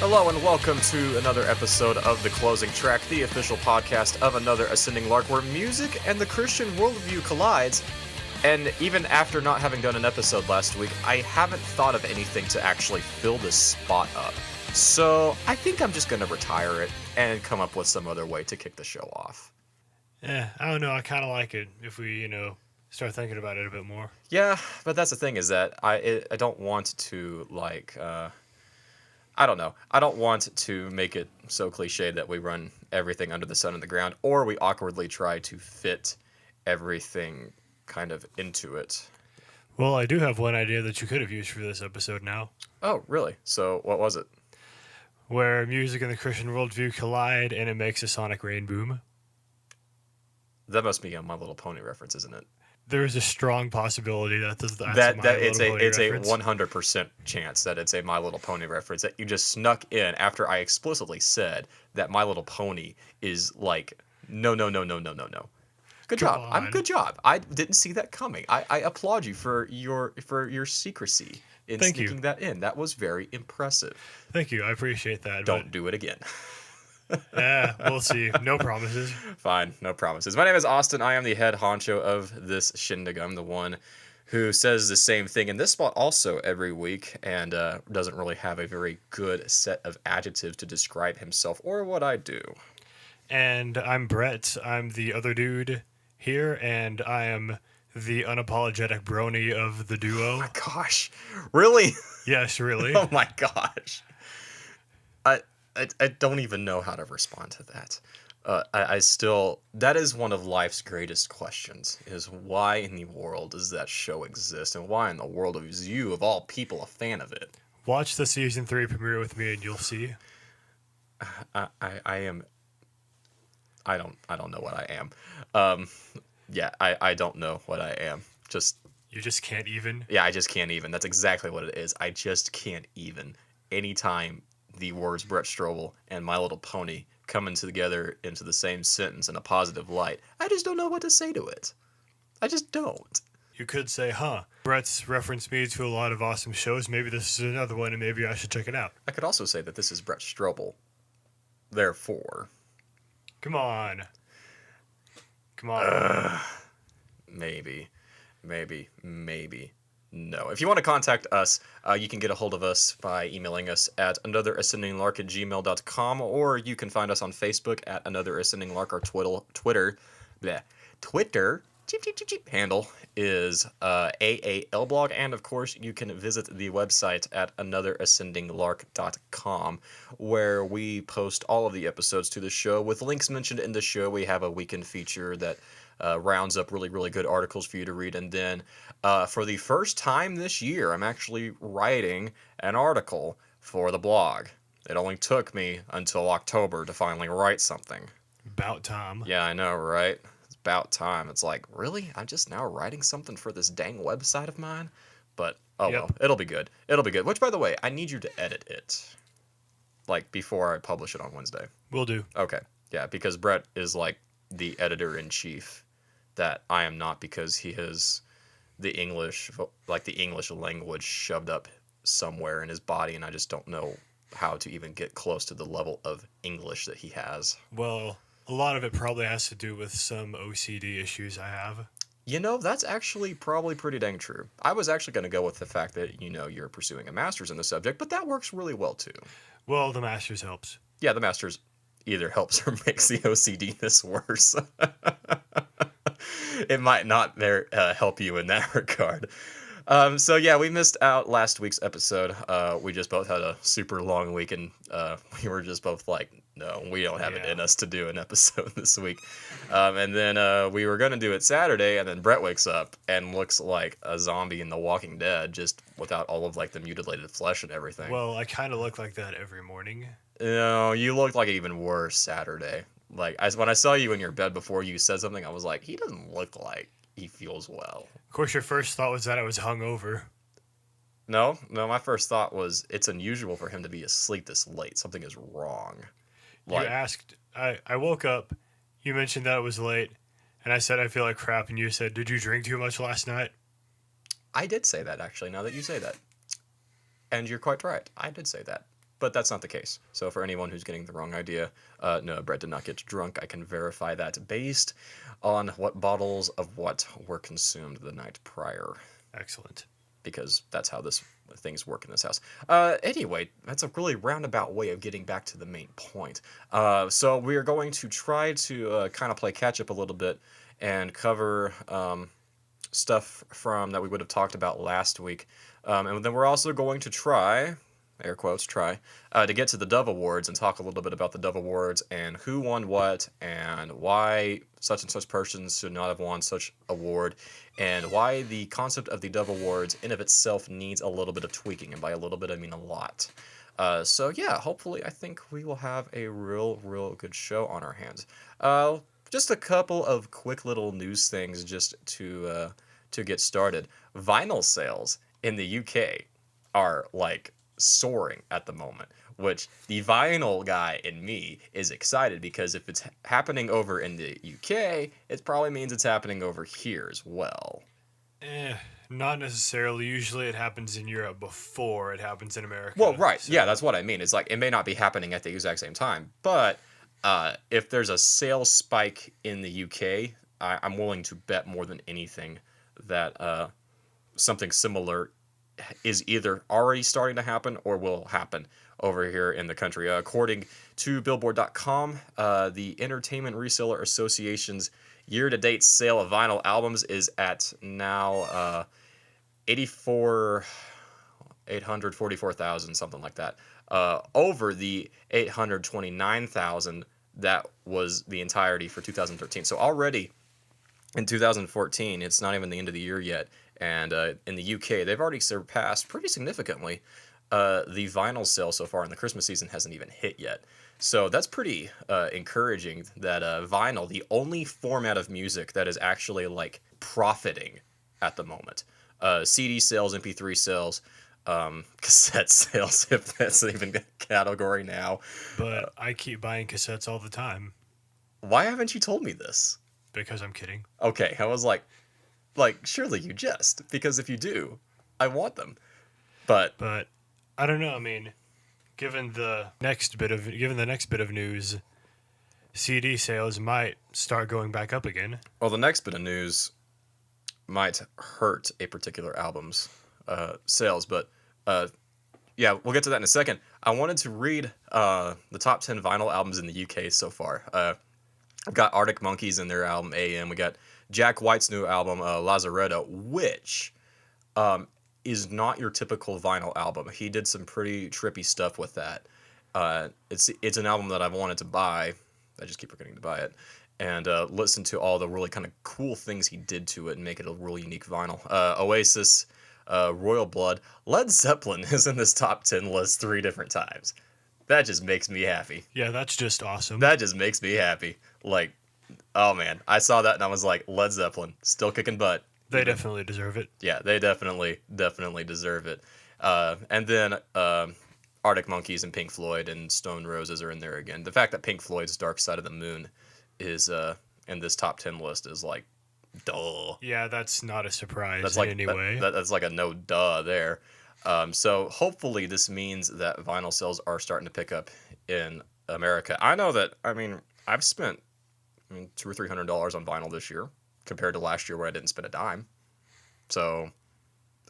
Hello and welcome to another episode of The Closing Track, the official podcast of Another Ascending Lark, where music and the Christian worldview collides. And even after not having done an episode last week, I haven't thought of anything to actually fill this spot up. So I think I'm just going to retire it and come up with some other way to kick the show off. Yeah, I don't know. I kind of like it if we, start thinking about it a bit more. Yeah, but that's the thing is that I don't want to, I don't know. I don't want to make it so cliche that we run everything under the sun and the ground, or we awkwardly try to fit everything kind of into it. Well, I do have one idea that you could have used for this episode now. Oh, really? So what was it? Where music and the Christian worldview collide and it makes a sonic rain boom. That must be a My Little Pony reference, isn't it? There is a strong possibility that it's a 100% chance that it's a My Little Pony reference that you just snuck in after I explicitly said that My Little Pony is like no. Good job. Good job. I didn't see that coming. I applaud you for your secrecy in sneaking that in. That was very impressive. Thank you. I appreciate that. Don't do it again. Yeah, we'll see. No promises. Fine, no promises. My name is Austin. I am the head honcho of this shindig. I'm the one who says the same thing in this spot also every week and doesn't really have a very good set of adjectives to describe himself or what I do. And I'm Brett. I'm the other dude here, and I am the unapologetic brony of the duo. Oh my gosh. Really? Yes, really. Oh my gosh. I don't even know how to respond to that. I still, that is one of life's greatest questions, is why in the world does that show exist, and why in the world is you, of all people, a fan of it? Watch the season 3 premiere with me and you'll see. I don't know what I am. I don't know what I am. You just can't even? Yeah, I just can't even. That's exactly what it is. I just can't even. Anytime the words Brett Strobel and My Little Pony coming together into the same sentence in a positive light, I just don't know what to say to it. I just don't. You could say, Brett's referenced me to a lot of awesome shows. Maybe this is another one, and maybe I should check it out. I could also say that this is Brett Strobel. Therefore. Come on. Maybe. No. If you want to contact us, you can get a hold of us by emailing us at anotherascendinglark@gmail.com, or you can find us on Facebook at Another Ascending Lark. Our Twitter handle is AALblog, and of course you can visit the website at anotherascendinglark.com, where we post all of the episodes to the show with links mentioned in the show. We have a weekend feature that rounds up really, really good articles for you to read. And then for the first time this year, I'm actually writing an article for the blog. It only took me until October to finally write something. About time. Yeah, I know, right? It's about time. It's like, really? I'm just now writing something for this dang website of mine? But, well, it'll be good. It'll be good. Which, by the way, I need you to edit it. Before I publish it on Wednesday. Will do. Okay. Yeah, because Brett is, the editor-in-chief that I am not, because he has the English language shoved up somewhere in his body, and I just don't know how to even get close to the level of English that he has. Well, a lot of it probably has to do with some OCD issues I have. That's actually probably pretty dang true. I was actually going to go with the fact that, you're pursuing a master's in the subject, but that works really well, too. Well, the master's helps. Yeah, the master's either helps or makes the OCD-ness worse. It might not help you in that regard. So yeah, we missed out last week's episode. We just both had a super long week, and we were just both like, no, we don't have it in us to do an episode this week. And then we were going to do it Saturday, and then Brett wakes up and looks like a zombie in The Walking Dead, just without all of the mutilated flesh and everything. Well, I kind of look like that every morning. No, you looked like even worse Saturday. When I saw you in your bed before you said something, I was like, he doesn't look like he feels well. Of course, your first thought was that I was hungover. No, my first thought was it's unusual for him to be asleep this late. Something is wrong. You asked, I woke up, you mentioned that it was late, and I said I feel like crap, and you said, did you drink too much last night? I did say that, actually, now that you say that. And you're quite right. I did say that. but that's not the case. So for anyone who's getting the wrong idea, no, Brett did not get drunk. I can verify that based on what bottles of what were consumed the night prior. Excellent. Because that's how things work in this house. Anyway, that's a really roundabout way of getting back to the main point. So we are going to try to kind of play catch up a little bit and cover stuff from that we would have talked about last week. And then we're also going to try, air quotes, to get to the Dove Awards and talk a little bit about the Dove Awards and who won what and why such and such persons should not have won such award and why the concept of the Dove Awards in of itself needs a little bit of tweaking. And by a little bit, I mean a lot. So yeah, hopefully I think we will have a real good show on our hands. Just a couple of quick little news things just to get started. Vinyl sales in the UK are like soaring at the moment, which the vinyl guy in me is excited because if it's happening over in the UK, it probably means it's happening over here as well. Not necessarily. Usually it happens in Europe before it happens in America. Well, right. So. Yeah, that's what I mean. It's like it may not be happening at the exact same time, but if there's a sales spike in the UK, I'm willing to bet more than anything that something similar is either already starting to happen or will happen over here in the country. According to Billboard.com, the Entertainment Reseller Association's year-to-date sale of vinyl albums is at now 844,000, something like that, over the 829,000 that was the entirety for 2013. So already in 2014, it's not even the end of the year yet, and in the UK, they've already surpassed pretty significantly the vinyl sale so far, and the Christmas season hasn't even hit yet. So that's pretty encouraging that vinyl, the only format of music that is actually like profiting at the moment. CD sales, MP3 sales, cassette sales, if that's even a category now. But I keep buying cassettes all the time. Why haven't you told me this? Because I'm kidding. Okay, I was like, surely you jest, because if you do, I want them. But I don't know. I mean, given the next bit of news, CD sales might start going back up again. Well, the next bit of news might hurt a particular album's sales, but yeah, we'll get to that in a second. I wanted to read the top 10 vinyl albums in the UK so far. I've got Arctic Monkeys in their album AM. We got Jack White's new album Lazaretto, which is not your typical vinyl album. He did some pretty trippy stuff with that. It's an album that I've wanted to buy. I just keep forgetting to buy it. And listen to all the really kind of cool things he did to it and make it a really unique vinyl. Oasis, Royal Blood, Led Zeppelin is in this top 10 list 3 different times. That just makes me happy. Yeah, that's just awesome. That just makes me happy. Like, oh man, I saw that and I was like, Led Zeppelin, still kicking butt. They definitely deserve it. Yeah, they definitely deserve it. And then Arctic Monkeys and Pink Floyd and Stone Roses are in there again. The fact that Pink Floyd's Dark Side of the Moon is in this top 10 list is like, duh. Yeah, that's not a surprise that's like, in any way. That's like a no duh there. So hopefully this means that vinyl sales are starting to pick up in America. I know that, I mean, I've spent $200 or $300 on vinyl this year compared to last year where I didn't spend a dime. So,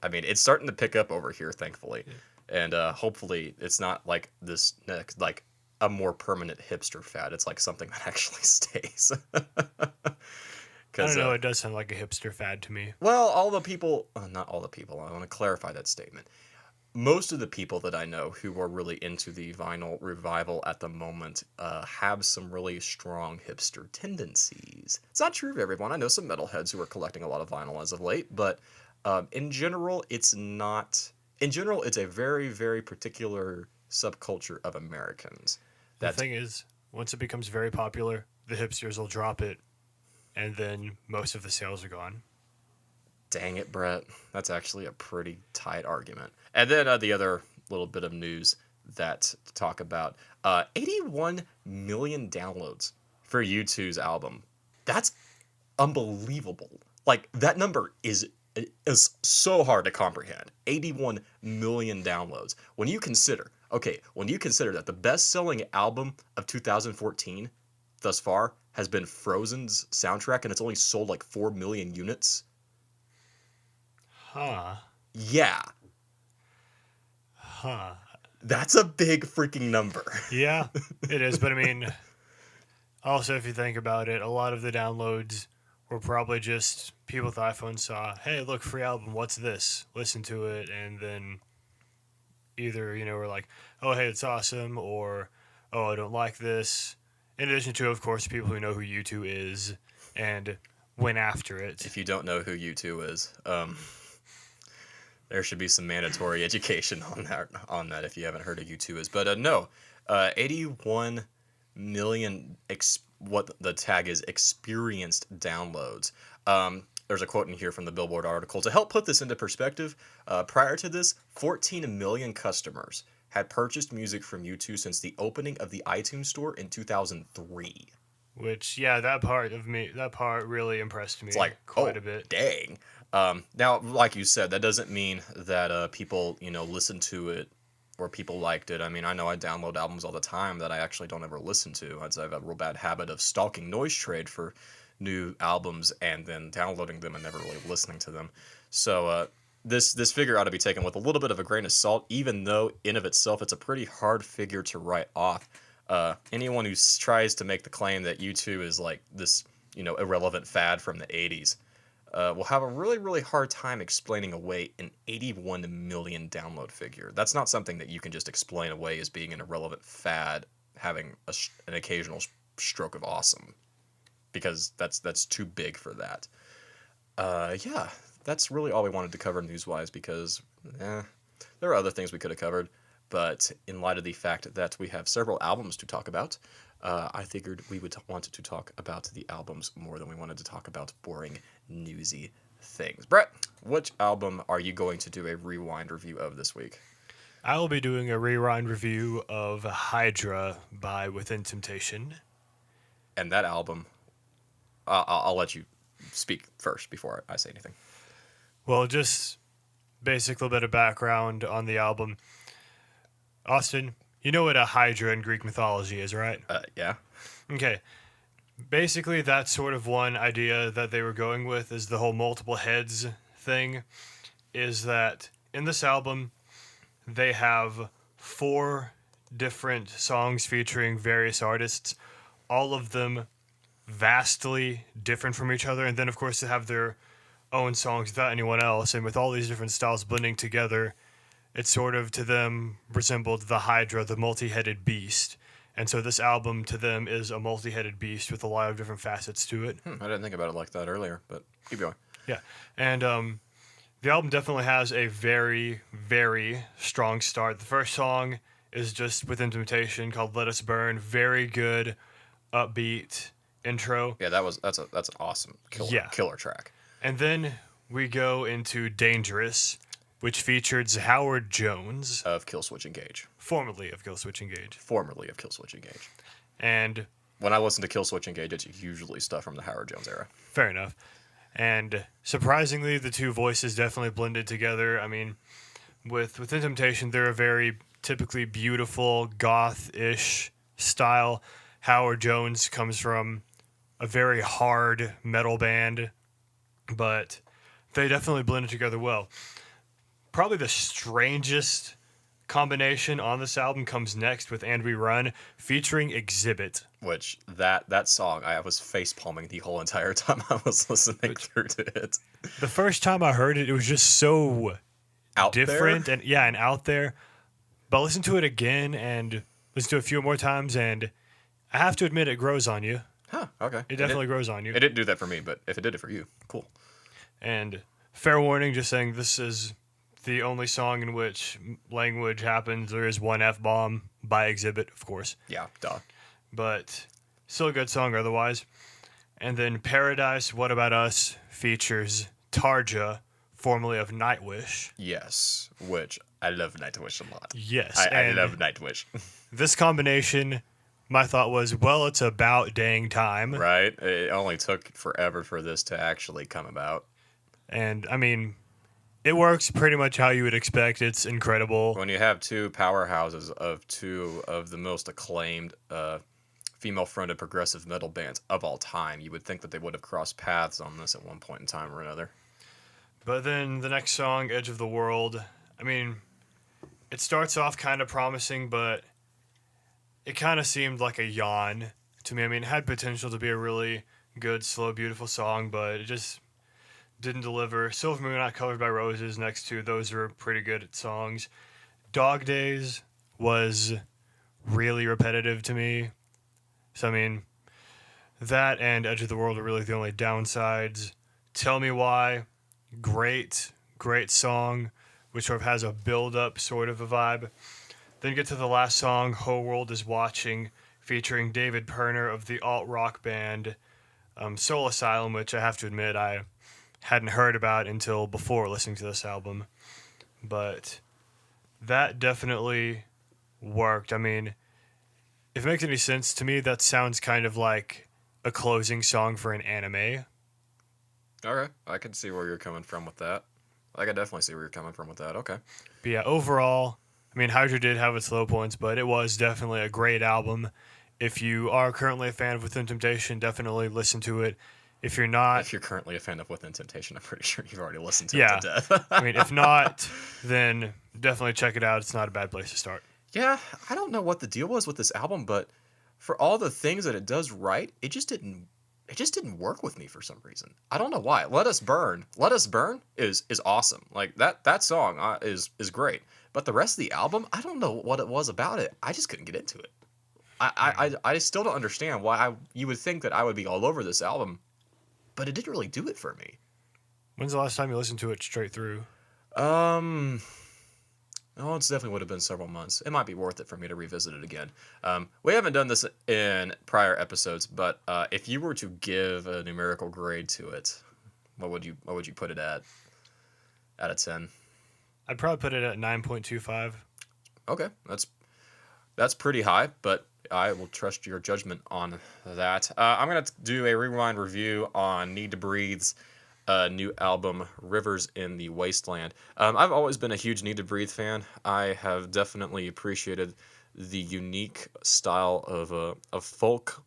I mean, it's starting to pick up over here, thankfully. Yeah. And hopefully it's not like this next, like a more permanent hipster fad. It's like something that actually stays. I don't know, it does sound like a hipster fad to me. Well, all the people, not all the people, I want to clarify that statement. Most of the people that I know who are really into the vinyl revival at the moment have some really strong hipster tendencies. It's not true of everyone. I know some metalheads who are collecting a lot of vinyl as of late, but in general, it's not. In general, it's a very, very particular subculture of Americans. The thing is, once it becomes very popular, the hipsters will drop it, and then most of the sales are gone. Dang it, Brett. That's actually a pretty tight argument. And then the other little bit of news that to talk about, 81 million downloads for U2's album. That's unbelievable. Like, that number is so hard to comprehend. 81 million downloads. When you consider, Okay, when you consider that the best-selling album of 2014 thus far has been Frozen's soundtrack, and it's only sold like 4 million units. Huh. Yeah. Huh. That's a big freaking number. Yeah, it is. But I mean, also, if you think about it, a lot of the downloads were probably just people with iPhones saw, hey, look, free album, what's this? Listen to it, and then either, were like, oh, hey, it's awesome, or, oh, I don't like this. In addition to, of course, people who know who U2 is and went after it. If you don't know who U2 is, there should be some mandatory education on that if you haven't heard who U2 is. But no, 81 million what the tag is experienced downloads. There's a quote in here from the Billboard article. To help put this into perspective, prior to this, 14 million customers had purchased music from U2 since the opening of the iTunes store in 2003. Which, yeah, that part really impressed me. It's like, quite a bit. Dang. Now, like you said, that doesn't mean that people, listened to it or people liked it. I mean, I know I download albums all the time that I actually don't ever listen to. I have a real bad habit of stalking Noise Trade for new albums and then downloading them and never really listening to them. So this figure ought to be taken with a little bit of a grain of salt, even though in of itself it's a pretty hard figure to write off. Anyone who tries to make the claim that U2 is like this, irrelevant fad from the 80s will have a really, really hard time explaining away an 81 million download figure. That's not something that you can just explain away as being an irrelevant fad having an occasional stroke of awesome, because that's too big for that. Yeah, that's really all we wanted to cover news-wise, because there are other things we could have covered. But in light of the fact that we have several albums to talk about, I figured we would want to talk about the albums more than we wanted to talk about boring, newsy things. Brett, which album are you going to do a rewind review of this week? I will be doing a rewind review of Hydra by Within Temptation. And that album, I'll let you speak first before I say anything. Well, just basic little bit of background on the album. Austin, you know what a Hydra in Greek mythology is, right? Yeah. Okay. Basically, that's sort of one idea that they were going with, is the whole multiple heads thing, is that in this album, they have 4 different songs featuring various artists, all of them vastly different from each other, and then, of course, they have their own songs without anyone else, and with all these different styles blending together, it sort of, to them, resembled the Hydra, the multi-headed beast. And so this album, to them, is a multi-headed beast with a lot of different facets to it. I didn't think about it like that earlier, but keep going. Yeah. And the album definitely has a very, very strong start. The first song is just Within Temptation, called Let Us Burn. Very good, upbeat intro. Yeah, that's an awesome killer track. And then we go into Dangerous, which featured Howard Jones. Of Killswitch Engage. Formerly of Killswitch Engage. And when I listen to Killswitch Engage, it's usually stuff from the Howard Jones era. Fair enough. And surprisingly, the two voices definitely blended together. I mean, Within Temptation, they're a very typically beautiful, goth-ish style. Howard Jones comes from a very hard metal band, but they definitely blended together well. Probably the strangest combination on this album comes next with And We Run, featuring Exhibit. Which, that song, I was face-palming the whole entire time I was listening through to it. The first time I heard it, it was just so different and out there. But listen to it again and listen to it a few more times, and I have to admit it grows on you. Huh, okay. It definitely grows on you. It didn't do that for me, but if it did it for you, cool. And fair warning, just saying this is the only song in which language happens. There is one F-bomb by Exhibit, of course. Yeah, duh. But still a good song otherwise. And then Paradise, What About Us features Tarja, formerly of Nightwish. Yes, which I love Nightwish a lot. Yes. I love Nightwish. This combination, my thought was, well, it's about dang time. Right? It only took forever for this to actually come about. And, I mean, It works pretty much how you would expect. It's incredible. When you have two powerhouses of two of the most acclaimed female-fronted progressive metal bands of all time, you would think that they would have crossed paths on this at one point in time or another. But then the next song, Edge of the World, I mean, it starts off kind of promising, but it kind of seemed like a yawn to me. I mean, it had potential to be a really good, slow, beautiful song, but it just didn't deliver. Silver Moon, Not Covered by Roses, next to those are pretty good songs. Dog Days was really repetitive to me. So, I mean, that and Edge of the World are really the only downsides. Tell Me Why, great song, which sort of has a build-up sort of a vibe. Then you get to the last song, Whole World Is Watching, featuring David Perner of the alt-rock band Soul Asylum, which I have to admit I hadn't heard about until before listening to this album. But that definitely worked. I mean, if it makes any sense to me, that sounds kind of like a closing song for an anime. Okay, I can see where you're coming from with that. I can definitely see where you're coming from with that. Okay. But yeah, overall, I mean, Hydra did have its low points, but it was definitely a great album. If you are currently a fan of Within Temptation, definitely listen to it. If you're not... If you're currently a fan of Within Temptation, I'm pretty sure you've already listened to yeah, it to death. I mean, if not, then definitely check it out. It's not a bad place to start. Yeah, I don't know what the deal was with this album, but for all the things that it does right, it just didn't work with me for some reason. I don't know why. Let Us Burn is awesome. Like that song is great. But the rest of the album, I don't know what it was about it. I just couldn't get into it. I still don't understand why you would think that I would be all over this album, but it didn't really do it for me. When's the last time you listened to it straight through? Oh, it's definitely would have been several months. It might be worth it for me to revisit it again. We haven't done this in prior episodes, but if you were to give a numerical grade to it, what would you put it at? Out of 10? I'd probably put it at 9.25. Okay, that's pretty high, but I will trust your judgment on that. I'm gonna do a rewind review on Needtobreathe's new album, Rivers in the Wasteland. I've always been a huge Needtobreathe fan. I have definitely appreciated the unique style of folk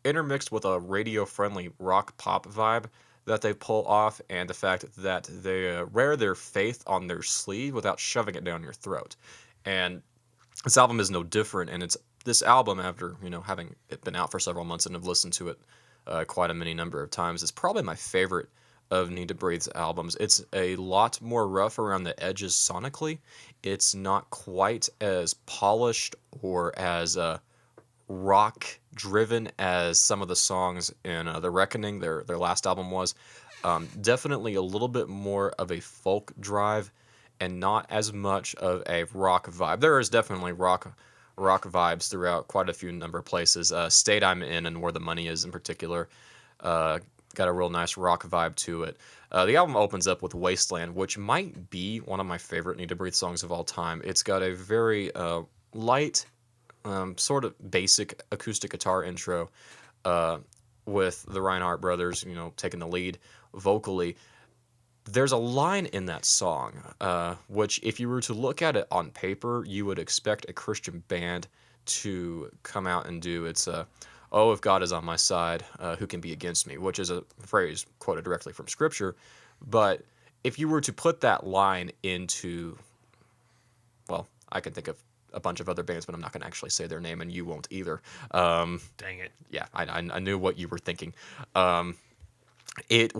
intermixed with a radio-friendly rock pop vibe that they pull off, and the fact that they wear their faith on their sleeve without shoving it down your throat. And this album is no different, and it's this album, after having it been out for several months and have listened to it quite a many number of times, is probably my favorite of Needtobreathe's albums. It's a lot more rough around the edges sonically. It's not quite as polished or as rock driven as some of the songs in The Reckoning, their last album was. Definitely a little bit more of a folk drive and not as much of a rock vibe. There is definitely rock vibes throughout quite a few number of places. State I'm In and Where the Money Is in particular got a real nice rock vibe to it. The album opens up with Wasteland, which might be one of my favorite Needtobreathe songs of all time. It's got a very light, sort of basic acoustic guitar intro with the Reinhardt brothers, taking the lead vocally. There's a line in that song, which if you were to look at it on paper, you would expect a Christian band to come out and do. It's "Oh, if God is on my side, who can be against me?" which is a phrase quoted directly from Scripture. But if you were to put that line into, well, I can think of a bunch of other bands, but I'm not going to actually say their name, and you won't either. Dang it. Yeah, I knew what you were thinking. It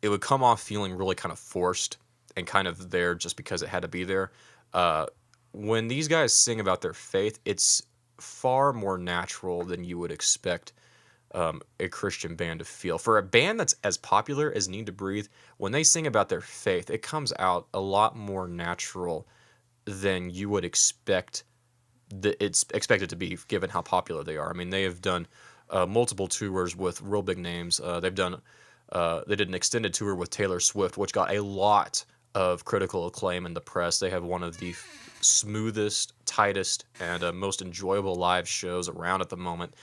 would come off feeling really kind of forced and kind of there just because it had to be there. When these guys sing about their faith, it's far more natural than you would expect a Christian band to feel. For a band that's as popular as Needtobreathe, when they sing about their faith, it comes out a lot more natural than you would expect. It's expected to be, given how popular they are. I mean, they have done multiple tours with real big names. They did an extended tour with Taylor Swift, which got a lot of critical acclaim in the press. They have one of the smoothest, tightest, and most enjoyable live shows around at the moment.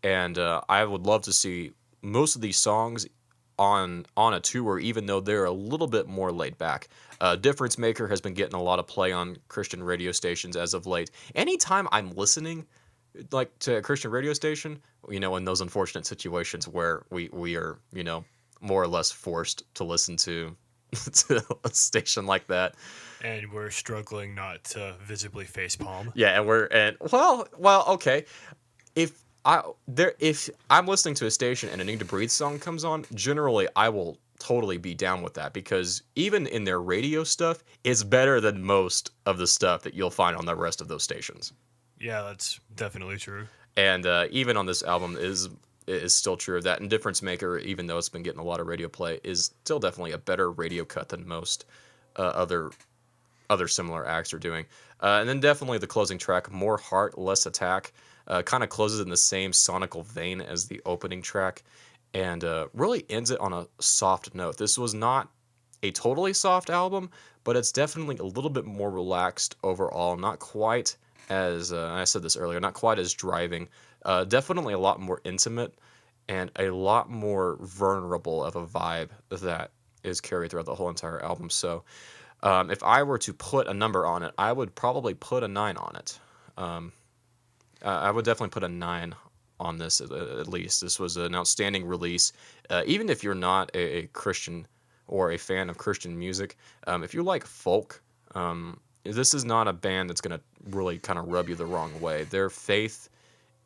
And I would love to see most of these songs on a tour, even though they're a little bit more laid back. Difference Maker has been getting a lot of play on Christian radio stations as of late. Anytime I'm listening like to a Christian radio station, in those unfortunate situations where we are, more or less forced to listen to to a station like that. And we're struggling not to visibly facepalm. Yeah, well, okay. If I'm listening to a station and a Needtobreathe song comes on, generally I will totally be down with that, because even in their radio stuff, it's better than most of the stuff that you'll find on the rest of those stations. Yeah, that's definitely true. And even on this album is still true of that. And Difference Maker, even though it's been getting a lot of radio play, is still definitely a better radio cut than most other similar acts are doing. And then definitely the closing track, More Heart, Less Attack, kind of closes in the same sonical vein as the opening track, and really ends it on a soft note. This was not a totally soft album, but it's definitely a little bit more relaxed overall. Not quite as, I said this earlier, not quite as driving. Definitely a lot more intimate and a lot more vulnerable of a vibe that is carried throughout the whole entire album. So if I were to put a number on it, I would probably put a 9 on it. I would definitely put a 9 on this at least. This was an outstanding release. Even if you're not a Christian or a fan of Christian music, if you like folk, this is not a band that's going to really kind of rub you the wrong way. Their faith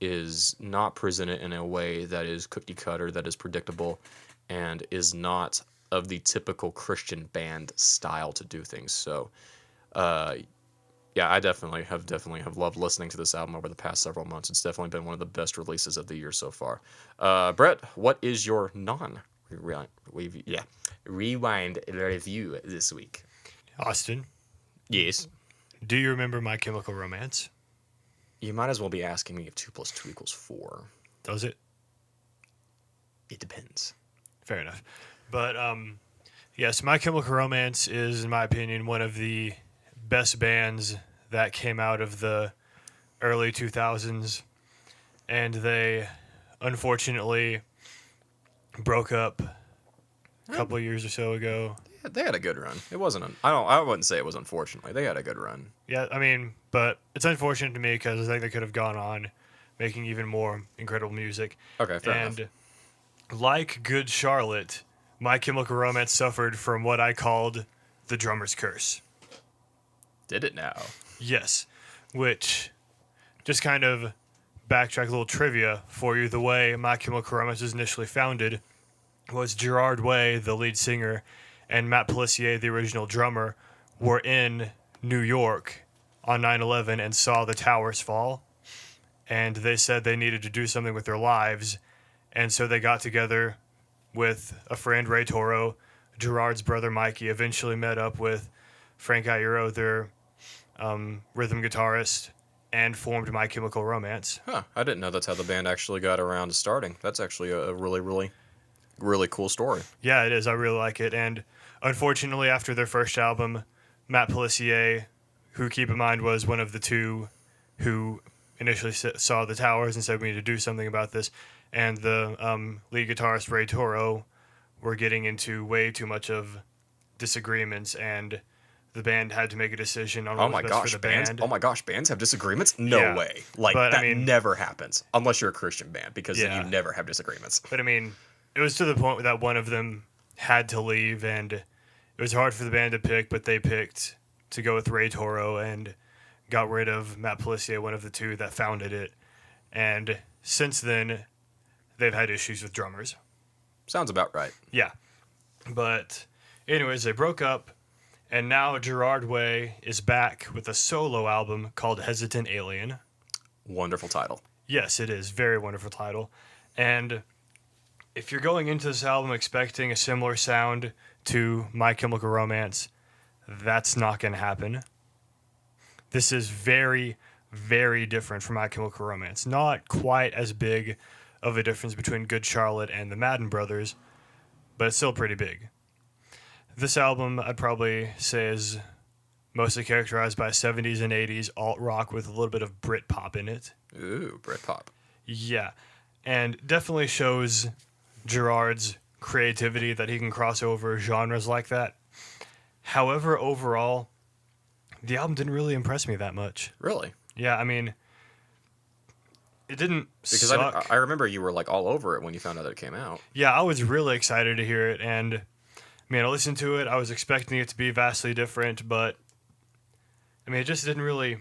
is not presented in a way that is cookie cutter, that is predictable, and is not of the typical Christian band style to do things. So, yeah, I definitely have loved listening to this album over the past several months. It's definitely been one of the best releases of the year so far. Brett, what is your rewind review this week? Austin? Yes? Do you remember My Chemical Romance? You might as well be asking me if 2 + 2 = 4. Does it? It depends. Fair enough. But, yes, My Chemical Romance is, in my opinion, one of the best bands that came out of the early 2000s. And they, unfortunately, broke up a couple of years or so ago. They had a good run. It wasn't. I wouldn't say it was unfortunately. They had a good run. Yeah, I mean, but it's unfortunate to me because I think they could have gone on making even more incredible music. Okay, fair enough. And like Good Charlotte, My Chemical Romance suffered from what I called the drummer's curse. Did it now? Yes, which, just kind of backtrack a little trivia for you. The way My Chemical Romance was initially founded was Gerard Way, the lead singer, and Matt Pellissier, the original drummer, were in New York on 9/11 and saw the towers fall. And they said they needed to do something with their lives. And so they got together with a friend, Ray Toro. Gerard's brother, Mikey, eventually met up with Frank Iero, their rhythm guitarist, and formed My Chemical Romance. Huh. I didn't know that's how the band actually got around to starting. That's actually a really, really, really cool story. Yeah, it is. I really like it. And unfortunately, after their first album, Matt Pellissier, who, keep in mind, was one of the two who initially saw the towers and said we need to do something about this, and the lead guitarist, Ray Toro, were getting into way too much of disagreements, and the band had to make a decision on what was best for the band. Oh my gosh, bands have disagreements? No way. Like, but, that never happens. Unless you're a Christian band, because then you never have disagreements. But, I mean, it was to the point that one of them had to leave, and it was hard for the band to pick, but they picked to go with Ray Toro and got rid of Matt Pellissier, one of the two that founded it. And since then, they've had issues with drummers. Sounds about right. Yeah. But anyways, they broke up, and now Gerard Way is back with a solo album called Hesitant Alien. Wonderful title. Yes, it is. Very wonderful title. And if you're going into this album expecting a similar sound to My Chemical Romance, that's not going to happen. This is very, very different from My Chemical Romance. Not quite as big of a difference between Good Charlotte and the Madden Brothers, but it's still pretty big. This album, I'd probably say, is mostly characterized by 70s and 80s alt-rock with a little bit of Britpop in it. Ooh, Britpop. Yeah, and definitely shows Gerard's creativity that he can cross over genres like that. However, overall, the album didn't really impress me that much. Really? Yeah, I mean, it didn't Because suck. I remember you were like all over it when you found out that it came out. Yeah, I was really excited to hear it, and man, I listened to it. I was expecting it to be vastly different, but I mean, it just didn't really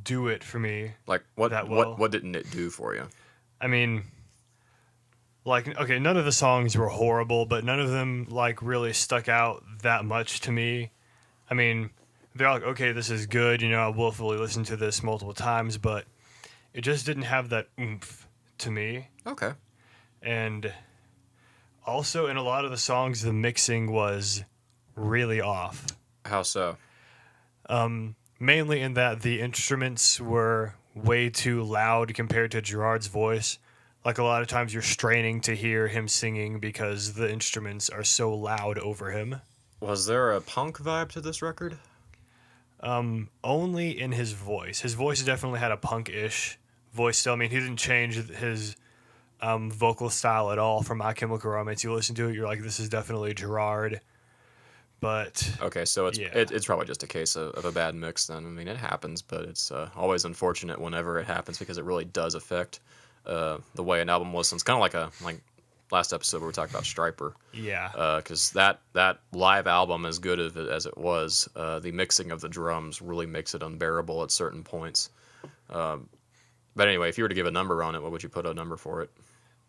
do it for me Like that well. what didn't it do for you? I mean, like, okay, none of the songs were horrible, but none of them like really stuck out that much to me. I mean, they're like, okay, this is good. I willfully listened to this multiple times, but it just didn't have that oomph to me. Okay. And also, in a lot of the songs, the mixing was really off. How so? Mainly in that the instruments were way too loud compared to Gerard's voice. Like a lot of times you're straining to hear him singing because the instruments are so loud over him. Was there a punk vibe to this record? Only in his voice. His voice definitely had a punk-ish voice still. I mean, he didn't change his vocal style at all from My Chemical Romance. You listen to it, you're like, this is definitely Gerard. But Okay, so yeah. it's probably just a case of a bad mix then. I mean, it happens, but it's always unfortunate whenever it happens because it really does affect the way an album listens. Kind of like last episode where we talked about Stryper. Yeah. Because that live album, as good as it was, the mixing of the drums really makes it unbearable at certain points. But anyway, if you were to give a number on it, what would you put a number for it?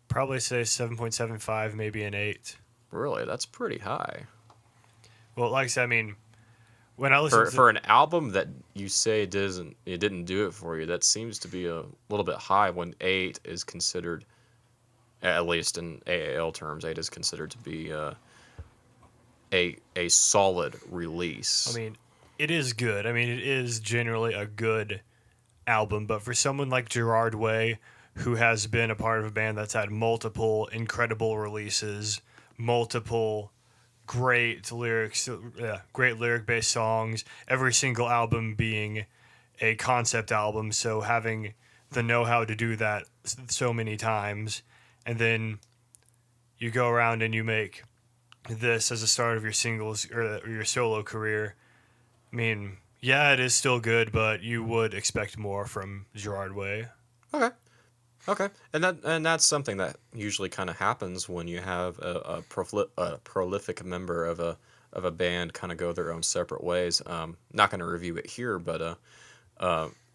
Probably say 7.75, maybe an 8. Really, that's pretty high. Well, like I said, I mean, when I listen for an album that you say didn't do it for you, that seems to be a little bit high when 8 is considered, at least in AAL terms, 8 is considered to be a solid release. I mean, it is good. I mean, it is generally a good album, but for someone like Gerard Way, who has been a part of a band that's had multiple incredible releases, multiple great lyrics, great lyric-based songs, every single album being a concept album, so having the know-how to do that so many times, and then you go around and you make this as a start of your singles or your solo career. I mean, yeah, it is still good, but you would expect more from Gerard Way. Okay, and that's something that usually kind of happens when you have a prolific member of a band kind of go their own separate ways. Not going to review it here, but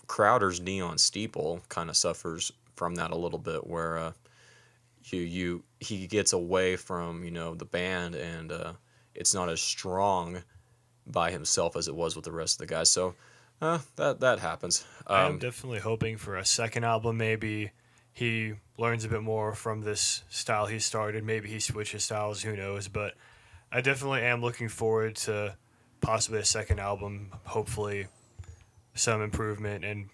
Crowder's Neon Steeple kind of suffers from that a little bit, where he gets away from the band, and it's not as strong by himself as it was with the rest of the guys. So that happens. I'm definitely hoping for a second album. Maybe he learns a bit more from this style he started. Maybe he switches styles. Who knows? But I definitely am looking forward to possibly a second album. Hopefully, some improvement and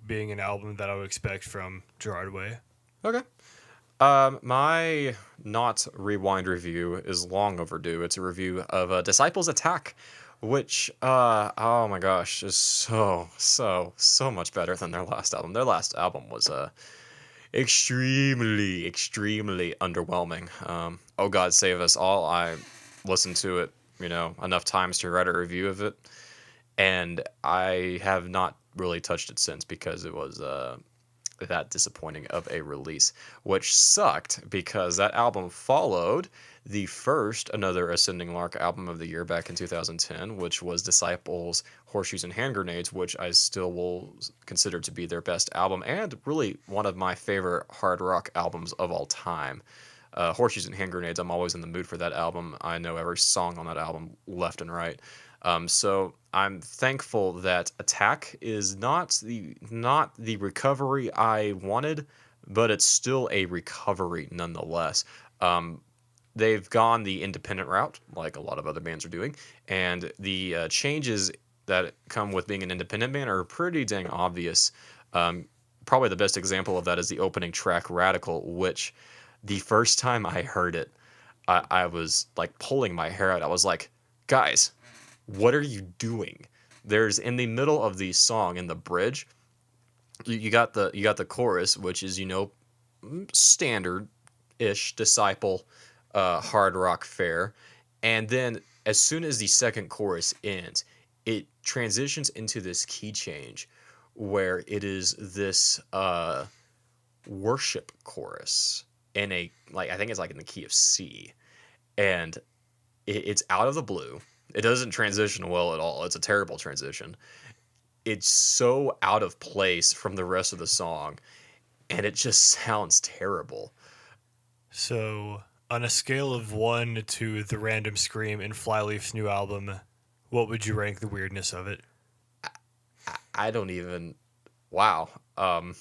being an album that I would expect from Gerard Way. Okay. My not rewind review is long overdue. It's a review of Disciple's Attack, which, oh my gosh, is so much better than their last album. Their last album was extremely underwhelming. Oh God Save Us All. I listened to it, enough times to write a review of it, and I have not really touched it since because it was that disappointing of a release, which sucked because that album followed the first Another Ascending Lark album of the year back in 2010, which was Disciple's Horseshoes and Hand Grenades, which I still will consider to be their best album and really one of my favorite hard rock albums of all time. Horseshoes and Hand Grenades, I'm always in the mood for that album. I know every song on that album left and right. So I'm thankful that Attack is not the recovery I wanted, but it's still a recovery nonetheless. They've gone the independent route, like a lot of other bands are doing, and the changes that come with being an independent band are pretty dang obvious. Probably the best example of that is the opening track, Radical, which the first time I heard it, I was like pulling my hair out. I was like, guys, what are you doing? There's in the middle of the song, in the bridge, you got the chorus, which is standard-ish Disciple hard rock fare. And then as soon as the second chorus ends, it transitions into this key change where it is this worship chorus in a, like, I think it's like in the key of C. And it's out of the blue. It doesn't transition well at all. It's a terrible transition. It's so out of place from the rest of the song, and it just sounds terrible. So, on a scale of 1 to the random scream in Flyleaf's new album, what would you rank the weirdness of it? I don't even. Wow. I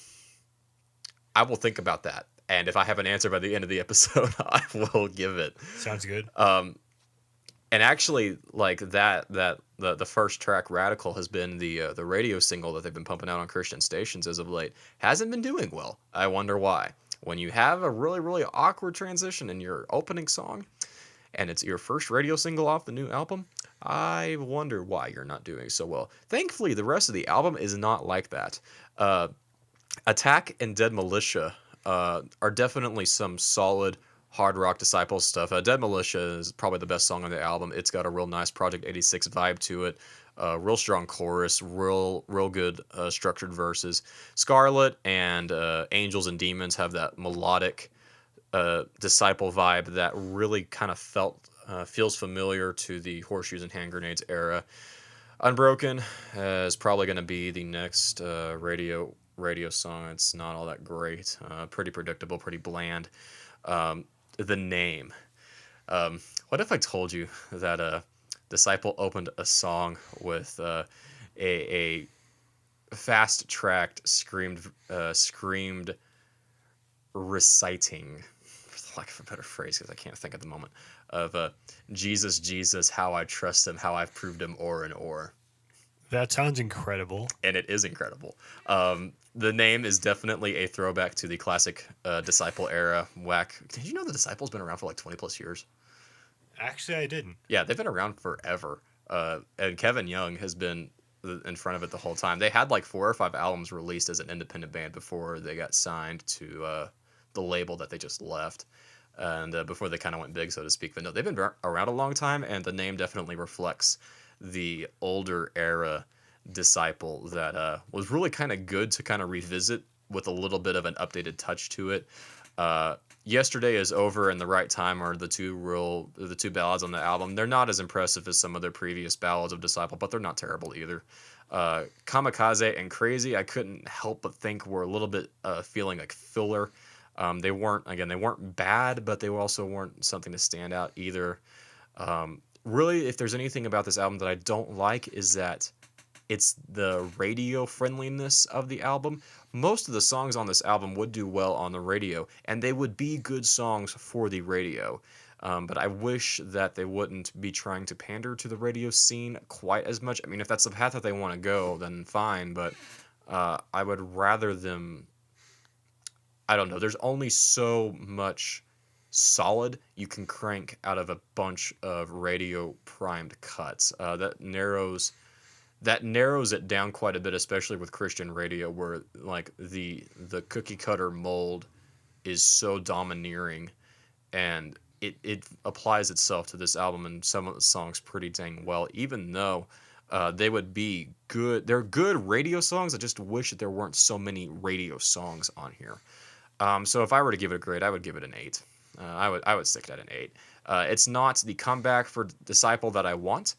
will think about that, and if I have an answer by the end of the episode, I will give it. Sounds good. And actually, like the first track, "Radical," has been the radio single that they've been pumping out on Christian stations as of late. Hasn't been doing well. I wonder why. When you have a really, really awkward transition in your opening song, and it's your first radio single off the new album, I wonder why you're not doing so well. Thankfully, the rest of the album is not like that. Attack and Dead Militia are definitely some solid hard rock Disciple stuff. Dead Militia is probably the best song on the album. It's got a real nice Project 86 vibe to it. Real strong chorus, real good structured verses. Scarlet and Angels and Demons have that melodic Disciple vibe that really kind of feels familiar to the Horseshoes and Hand Grenades era. Unbroken is probably going to be the next radio song. It's not all that great. Pretty predictable, pretty bland. The name. What if I told you that Disciple opened a song with a fast-tracked screamed reciting, for lack of a better phrase, because I can't think at the moment, of Jesus, Jesus, how I trust him, how I've proved him o'er and o'er. That sounds incredible. And it is incredible. The name is definitely a throwback to the classic Disciple era. Whack. Did you know the Disciple's been around for like 20 plus years? Actually, I didn't. Yeah, they've been around forever. And Kevin Young has been in front of it the whole time. They had like 4 or 5 albums released as an independent band before they got signed to the label that they just left. And before they kind of went big, so to speak. But no, they've been around a long time, and the name definitely reflects the older era Disciple that was really kind of good to kind of revisit with a little bit of an updated touch to it. Yesterday Is Over and The Right Time are the two ballads on the album. They're not as impressive as some of their previous ballads of Disciple, but they're not terrible either. Kamikaze and Crazy, I couldn't help but think were a little bit feeling like filler. They weren't bad, but they also weren't something to stand out either. Really, if there's anything about this album that I don't like, is that it's the radio friendliness of the album. Most of the songs on this album would do well on the radio, and they would be good songs for the radio. But I wish that they wouldn't be trying to pander to the radio scene quite as much. I mean, if that's the path that they want to go, then fine, but I would rather them... I don't know. There's only so much solid you can crank out of a bunch of radio primed cuts. That narrows it down quite a bit, especially with Christian radio, where like the cookie cutter mold is so domineering, and it applies itself to this album and some of the songs pretty dang well, even though they would be good. They're good radio songs. I just wish that there weren't so many radio songs on here. So if I were to give it a grade, I would give it an 8. I would stick it at an 8. It's not the comeback for Disciple that I want,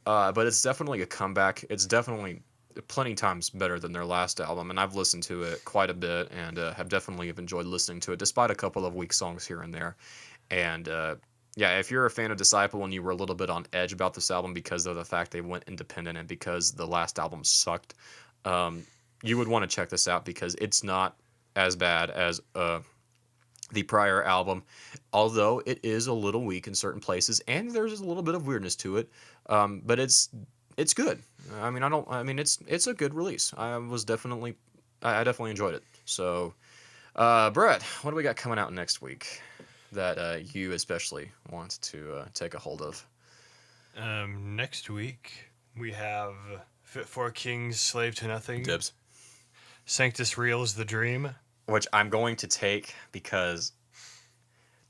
but it's definitely a comeback. It's definitely plenty times better than their last album, and I've listened to it quite a bit and have definitely enjoyed listening to it, despite a couple of weak songs here and there. And yeah, if you're a fan of Disciple and you were a little bit on edge about this album because of the fact they went independent and because the last album sucked, you would want to check this out because it's not as bad as the prior album, although it is a little weak in certain places and there's a little bit of weirdness to it. But it's good. I mean, it's a good release. I definitely enjoyed it. So, Brett, what do we got coming out next week that you especially want to take a hold of? Next week we have Fit for Kings, Slave to Nothing. Dibs. Sanctus Real's The Dream. Which I'm going to take because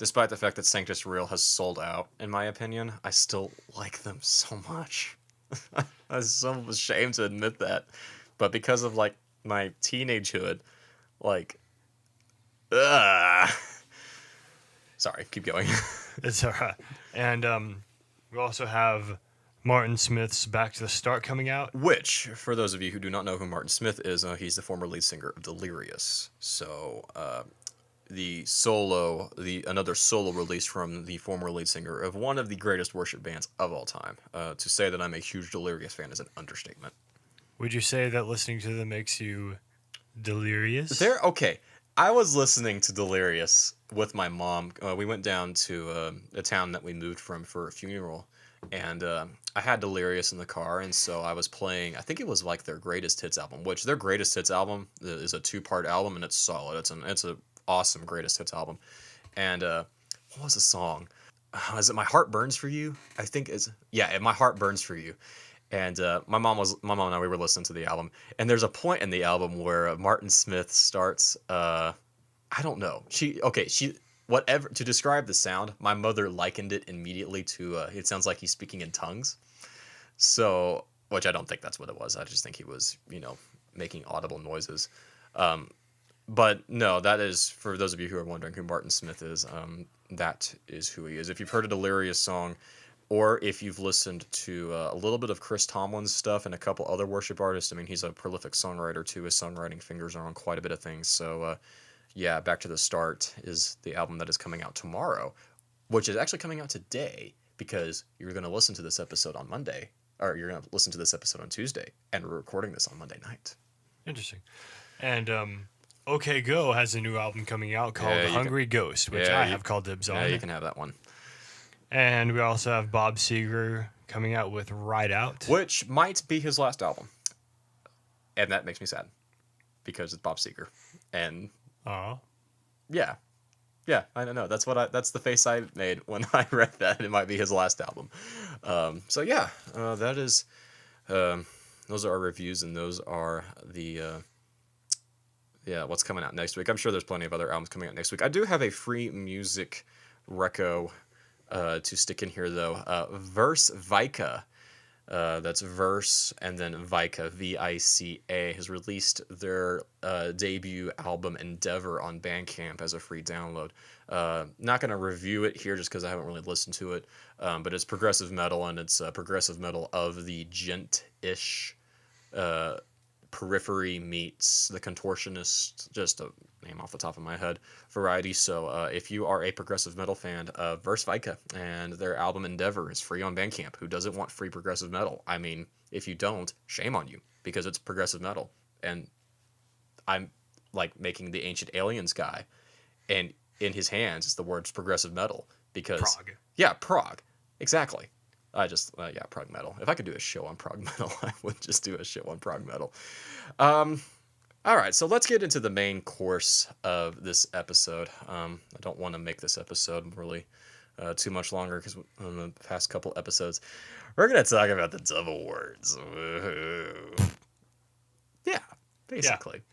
despite the fact that Sanctus Real has sold out, in my opinion, I still like them so much. I'm so ashamed to admit that. But because of, like, my teenagehood, like, ugh. Sorry, keep going. It's all right. And we also have Martin Smith's Back to the Start coming out. Which, for those of you who do not know who Martin Smith is, he's the former lead singer of Delirious. So, another solo release from the former lead singer of one of the greatest worship bands of all time. To say that I'm a huge Delirious fan is an understatement. Would you say that listening to them makes you delirious? Okay. I was listening to Delirious with my mom. We went down to a town that we moved from for a funeral, and I had Delirious in the car, and so I was playing, I think it was like their greatest hits album, which their greatest hits album is a 2-part album, and it's solid. It's a awesome greatest hits album. And what was the song? Is it My Heart Burns for You? I think My Heart Burns for You. And my mom and I, we were listening to the album, and there's a point in the album where Martin Smith starts, I don't know. Whatever, to describe the sound, my mother likened it immediately to, it sounds like he's speaking in tongues. So, which I don't think that's what it was. I just think he was, making audible noises. But no, that is, for those of you who are wondering who Martin Smith is, that is who he is. If you've heard a Delirious song, or if you've listened to a little bit of Chris Tomlin's stuff and a couple other worship artists, I mean, he's a prolific songwriter too. His songwriting fingers are on quite a bit of things. So, Back to the Start is the album that is coming out tomorrow, which is actually coming out today because you're going to listen to this episode on Monday, or you're going to listen to this episode on Tuesday, and we're recording this on Monday night. Interesting. And OK Go has a new album coming out called Hungry Ghost, which I have called dibs on. Yeah, you can have that one. And we also have Bob Seger coming out with Ride Out, which might be his last album. And that makes me sad because it's Bob Seger. And yeah, I don't know. That's the face I made when I read that. It might be his last album. That is, those are our reviews, and those are the, what's coming out next week. I'm sure there's plenty of other albums coming out next week. I do have a free music reco to stick in here, though. Verse Vika, that's Verse and then Vika, Vica, has released their debut album Endeavor on Bandcamp as a free download. Not going to review it here just because I haven't really listened to it, but it's progressive metal, and it's progressive metal of the gent-ish Periphery meets The Contortionist, just a name off the top of my head, variety. So if you are a progressive metal fan, Verse Vika and their album Endeavor is free on Bandcamp. Who doesn't want free progressive metal? I mean, if you don't, shame on you, because it's progressive metal. And I'm like making the Ancient Aliens guy, and in his hands is the words progressive metal, because prog. Yeah, prog. Exactly. Prog metal. If I could do a show on prog metal, I would just do a show on prog metal. All right, so let's get into the main course of this episode. I don't want to make this episode really too much longer, because in the past couple episodes, we're going to talk about the Dove Awards. Woo-hoo. Yeah, basically.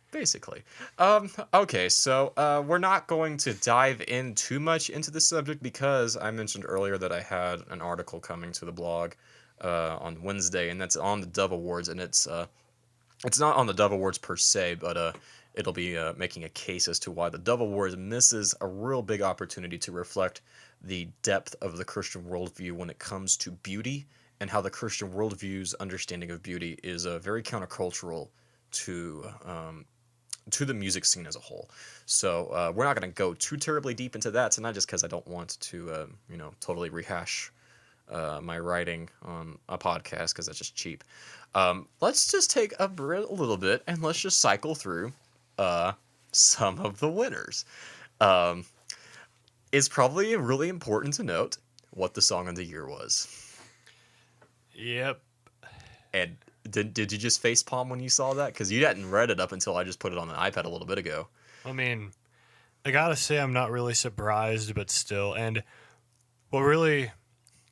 Okay, so we're not going to dive in too much into the subject, because I mentioned earlier that I had an article coming to the blog on Wednesday, and that's on the Dove Awards, and it's not on the Dove Awards per se, but it'll be making a case as to why the Dove Awards misses a real big opportunity to reflect the depth of the Christian worldview when it comes to beauty, and how the Christian worldview's understanding of beauty is very countercultural to the music scene as a whole. So we're not going to go too terribly deep into that tonight, just because I don't want to totally rehash my writing on a podcast, because that's just cheap. Let's just take a little bit, and let's just cycle through some of the winners. It's probably really important to note what the song of the year was. Yep. And did you just facepalm when you saw that? Because you hadn't read it up until I just put it on the iPad a little bit ago. I mean, I gotta say I'm not really surprised, but still. And what really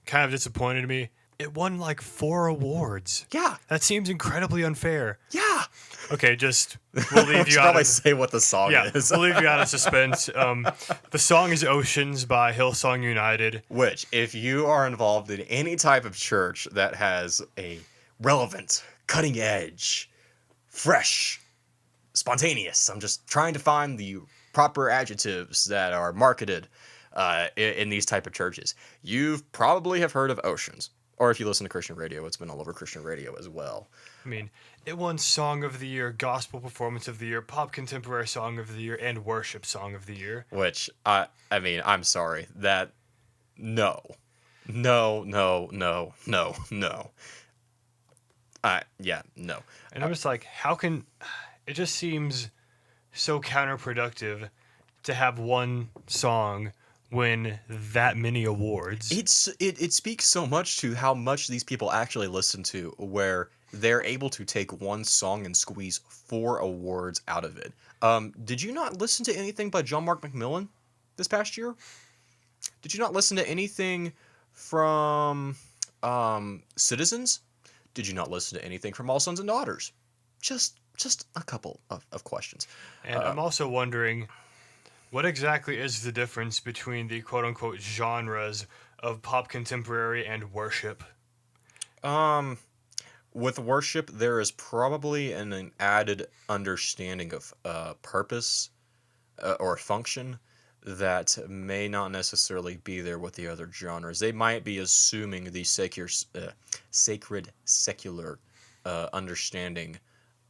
kind of disappointed me, it won like 4 awards. Yeah. That seems incredibly unfair. Yeah. Okay, just we'll leave We you should out probably of say what the song is. we'll leave you out of suspense. The song is "Oceans" by Hillsong United. Which, if you are involved in any type of church that has a relevant, cutting edge, fresh, spontaneous, I'm just trying to find the proper adjectives that are marketed in these type of churches. You've probably have heard of Oceans. Or if you listen to Christian radio, it's been all over Christian radio as well. I mean, it won Song of the Year, Gospel Performance of the Year, Pop Contemporary Song of the Year, and Worship Song of the Year. Which, I mean, I'm sorry. That, no. No, no, no, no, no. Yeah, no. And I'm just like, how can... It just seems so counterproductive to have one song win that many awards. It speaks so much to how much these people actually listen to, where they're able to take one song and squeeze 4 awards out of it. Did you not listen to anything by John Mark McMillan this past year? Did you not listen to anything from Citizens? Did you not listen to anything from All Sons and Daughters? Just a couple of questions. And I'm also wondering, what exactly is the difference between the quote-unquote genres of pop contemporary and worship? With worship, there is probably an added understanding of purpose or function that may not necessarily be there with the other genres. They might be assuming the sacred secular understanding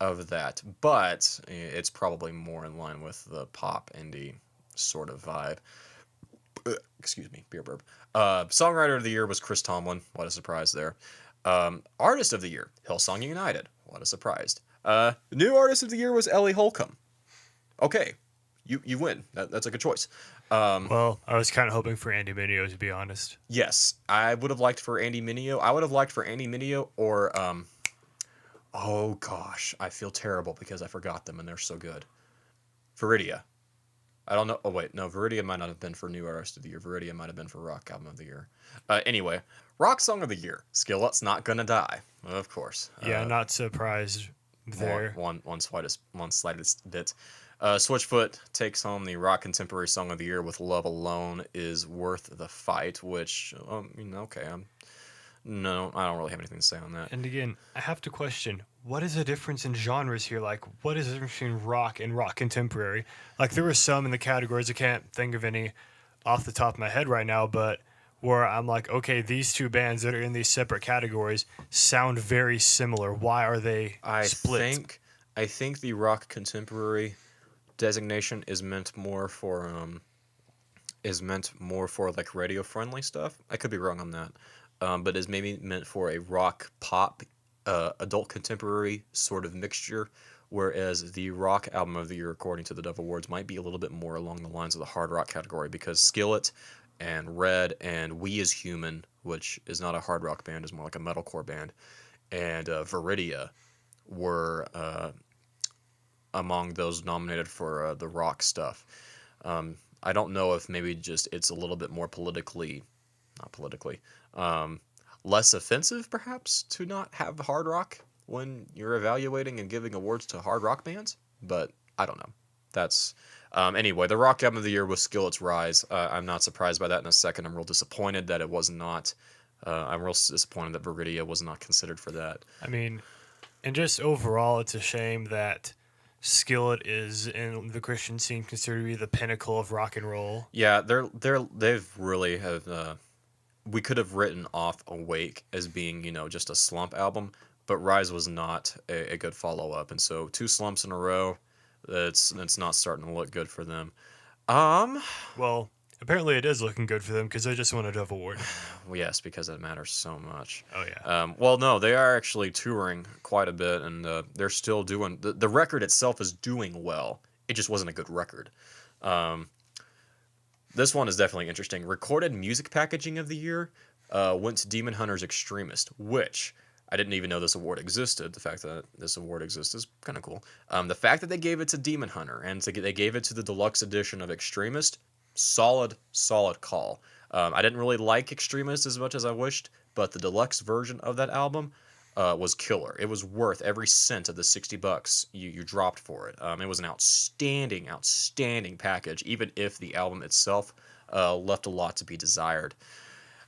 of that, but it's probably more in line with the pop indie sort of vibe. Excuse me, beer burp. Songwriter of the year was Chris Tomlin. What a surprise there. Artist of the year, Hillsong United. What a surprise. New artist of the year was Ellie Holcomb. Okay, you win. That's a good choice. Well, I was kind of hoping for Andy Mineo, to be honest. Yes, I would have liked for Andy Mineo. I would have liked for Andy Mineo or oh gosh, I feel terrible because I forgot them and they're so good. Viridia. I don't know. Oh wait, no, Viridia might not have been for New Artist of the Year. Viridia might have been for Rock Album of the Year. Anyway, Rock Song of the Year. Skillet's Not Gonna Die. Of course. Yeah, not surprised there. One slightest bit. Switchfoot takes home the Rock Contemporary Song of the Year with Love Alone Is Worth the Fight, which, okay, no, I don't really have anything to say on that. And again, I have to question, what is the difference in genres here? Like, what is the difference between rock and rock contemporary? Like, there were some in the categories, I can't think of any off the top of my head right now, but where I'm like, okay, these two bands that are in these separate categories sound very similar. Why are they split? I think the rock contemporary designation is meant more for like radio friendly stuff. I could be wrong on that. But is maybe meant for a rock pop adult contemporary sort of mixture, whereas the rock album of the year according to the Dove Awards might be a little bit more along the lines of the hard rock category, because Skillet and Red and We As Human, which is not a hard rock band, is more like a metalcore band, and Viridia were among those nominated for the rock stuff. I don't know if maybe just it's a little bit more less offensive perhaps to not have hard rock when you're evaluating and giving awards to hard rock bands, but I don't know. That's anyway, the rock album of the year was Skillet's Rise. I'm not surprised by that in a second. I'm real disappointed that it was not. I'm real disappointed that Viridia was not considered for that. I mean, and just overall, it's a shame that Skillet is in the Christian scene considered to be the pinnacle of rock and roll. Yeah, they've really have. We could have written off Awake as being, just a slump album, but Rise was not a good follow up, and so 2 slumps in a row. It's not starting to look good for them. Well, apparently it is looking good for them because they just won a Dove Award. Yes, because that matters so much. Oh yeah. Well, no, they are actually touring quite a bit, and they're still doing the record itself is doing well. It just wasn't a good record. This one is definitely interesting. Recorded music packaging of the year went to Demon Hunter's Extremist, which I didn't even know this award existed. The fact that this award exists is kind of cool. The fact that they gave it to Demon Hunter and they gave it to the deluxe edition of Extremist, solid call. I didn't really like Extremist as much as I wished, but the deluxe version of that album, was killer. It was worth every cent of the $60 you dropped for it. It was an outstanding package, even if the album itself left a lot to be desired.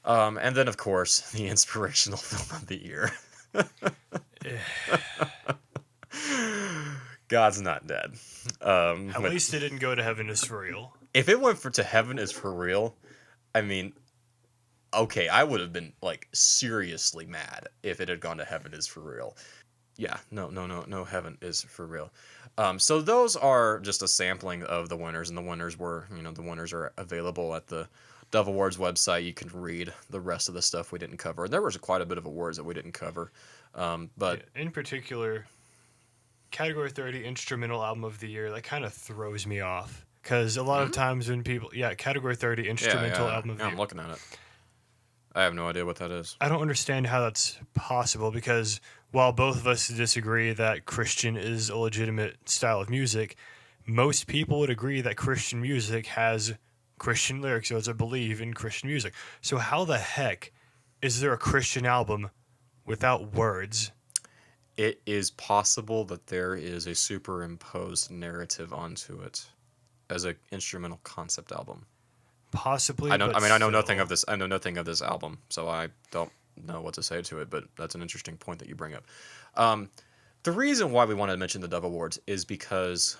And then, of course, the inspirational film of the year. God's Not Dead. At least it didn't go to Heaven Is For Real. If it went to Heaven Is For Real, I mean, okay, I would have been like seriously mad if it had gone to Heaven Is For Real. Yeah, no, Heaven Is For Real. So those are just a sampling of the winners, and the winners are available at the Dove Awards website. You can read the rest of the stuff we didn't cover. And there was quite a bit of awards that we didn't cover. But in particular, Category 30 Instrumental Album of the Year, that kind of throws me off. Because a lot of times when people... Yeah, Category 30 Instrumental Album of the Year. I'm looking at it. I have no idea what that is. I don't understand how that's possible, because while both of us disagree that Christian is a legitimate style of music, most people would agree that Christian music has Christian lyrics, those that believe in Christian music. So how the heck is there a Christian album without words? It is possible that there is a superimposed narrative onto it as an instrumental concept album. Possibly. I know nothing of this. I know nothing of this album, so I don't know what to say to it. But that's an interesting point that you bring up. The reason why we wanted to mention the Dove Awards is because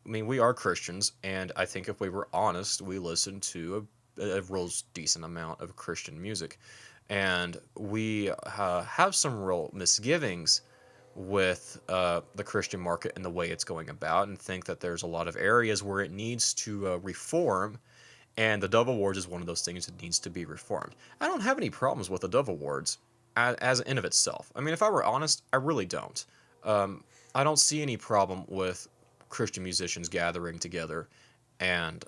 we are Christians, and I think if we were honest, we listen to a real decent amount of Christian music, and we have some real misgivings with the Christian market and the way it's going about, and think that there's a lot of areas where it needs to reform. And the Dove Awards is one of those things that needs to be reformed. I don't have any problems with the Dove Awards as in of itself. I mean, if I were honest, I really don't. I don't see any problem with Christian musicians gathering together and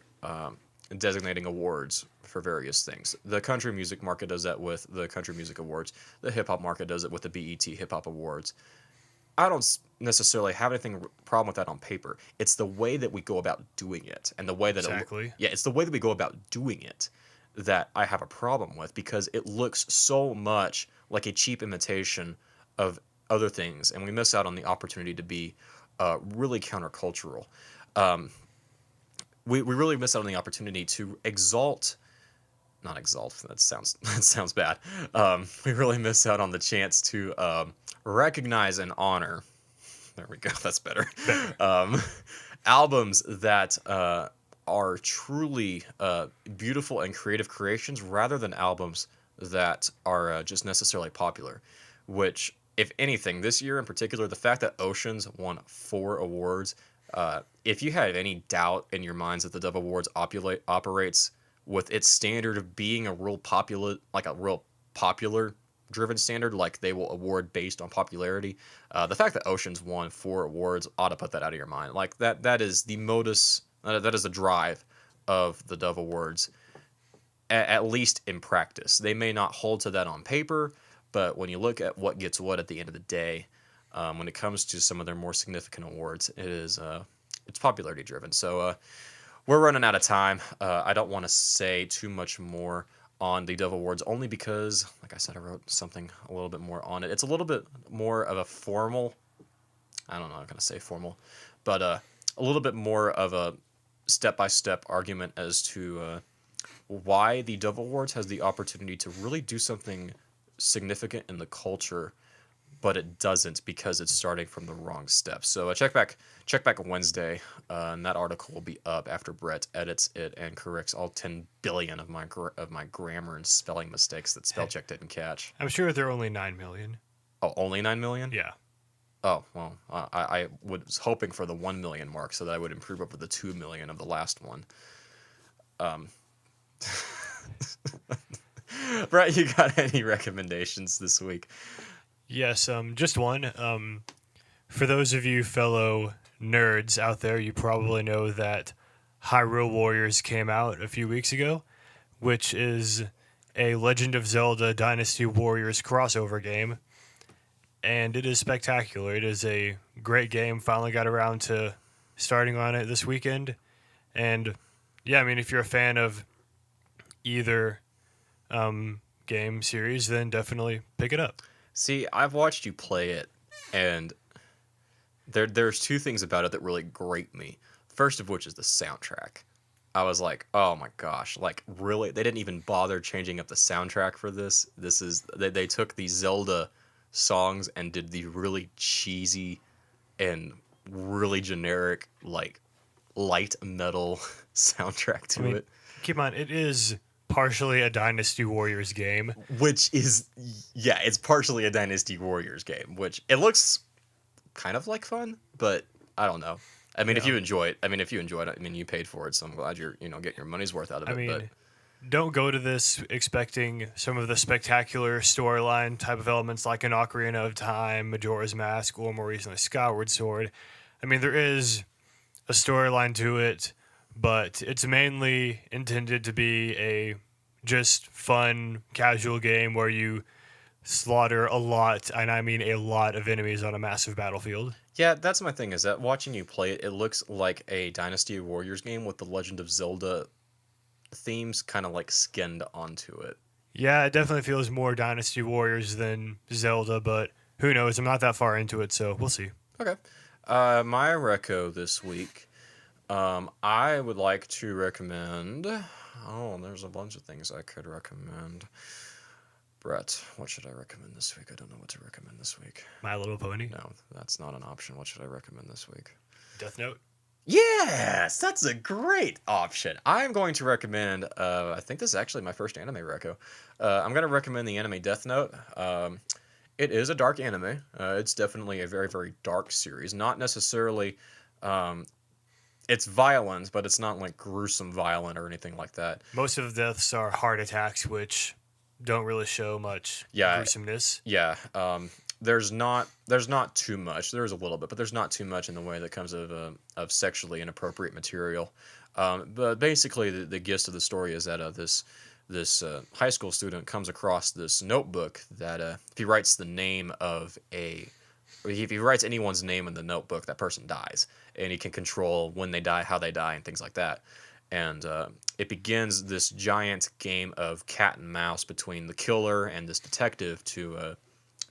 designating awards for various things. The country music market does that with the Country Music Awards. The hip-hop market does it with the BET Hip Hop Awards. I don't necessarily have anything problem with that on paper. It's the way that we go about doing it, and the way that it's the way that we go about doing it that I have a problem with, because it looks so much like a cheap imitation of other things, and we miss out on the opportunity to be really countercultural. We really miss out on the opportunity to not exalt. That sounds bad. We really miss out on the chance to recognize and honor. There we go. That's better. Albums that are truly beautiful and creative creations, rather than albums that are just necessarily popular. Which, if anything, this year in particular, the fact that Oceans won 4 awards. If you have any doubt in your minds that the Dove Awards operates with its standard of being a real popular driven standard, like they will award based on popularity, the fact that Oceans won 4 awards ought to put that out of your mind. Like that is the modus, that is the drive of the Dove Awards, at least in practice. They may not hold to that on paper, but when you look at what gets what at the end of the day, when it comes to some of their more significant awards, it's popularity driven. So we're running out of time. I don't want to say too much more on the Dove Awards, only because, like I said, I wrote something a little bit more on it. It's a little bit more of a formal, I don't know, I'm going to say formal, but a little bit more of a step-by-step argument as to why the Dove Awards has the opportunity to really do something significant in the culture, but it doesn't, because it's starting from the wrong steps. So check back Wednesday, and that article will be up after Brett edits it and corrects all 10 billion of my grammar and spelling mistakes that Spellcheck didn't catch. I'm sure there are only 9 million. Oh, only 9 million? Yeah. Oh, well, I was hoping for the 1 million mark so that I would improve over the 2 million of the last one. Brett, you got any recommendations this week? Yes, just one. For those of you fellow nerds out there, you probably know that Hyrule Warriors came out a few weeks ago, which is a Legend of Zelda Dynasty Warriors crossover game, and it is spectacular. It is a great game. Finally got around to starting on it this weekend, and yeah, I mean, if you're a fan of either game series, then definitely pick it up. See, I've watched you play it, and there's two things about it that really grate me. First of which is the soundtrack. I was like, oh my gosh, like really? They didn't even bother changing up the soundtrack for this. They took the Zelda songs and did the really cheesy and really generic like light metal soundtrack I to mean, it, keep in mind, it is partially a Dynasty Warriors game. which is yeah, it's partially a Dynasty Warriors game, which it looks kind of like fun, but I don't know. I mean, if Yeah. you enjoy it, I mean, you paid for it, so I'm glad you're, getting your money's worth out of I it. But mean, don't go to this expecting some of the spectacular storyline type of elements like an Ocarina of Time, Majora's Mask, or more recently Skyward Sword. I mean, there is a storyline to it, but it's mainly intended to be a just fun, casual game where you slaughter a lot, and I mean a lot of enemies on a massive battlefield. yeah, that's my thing is that watching you play it, it looks like a Dynasty Warriors game with the Legend of Zelda themes kind of like skinned onto it. Yeah, it definitely feels more Dynasty Warriors than Zelda, but who knows? I'm not that far into it, so we'll see. Okay. My reco this week, I would like to recommend. Oh, there's a bunch of things I could recommend. Brett, what should I recommend this week? I don't know what to recommend this week. My Little Pony, No, that's not an option. What should I recommend this week? Death Note. Yes, that's a great option. I'm going to recommend. I think this is actually my first anime reco. I'm going to recommend the anime Death Note. It is a dark anime. It's definitely a very, very dark series. Not necessarily. It's violent, but it's not like gruesome violent or anything like that. Most of the deaths are heart attacks, which don't really show much Yeah. gruesomeness. Yeah. There's not too much. There's a little bit, but there's not too much in the way that comes of sexually inappropriate material. But basically, the gist of the story is that this high school student comes across this notebook that if he writes the name of if he writes anyone's name in the notebook, that person dies, and he can control when they die, how they die, and things like that. And it begins this giant game of cat and mouse between the killer and this detective to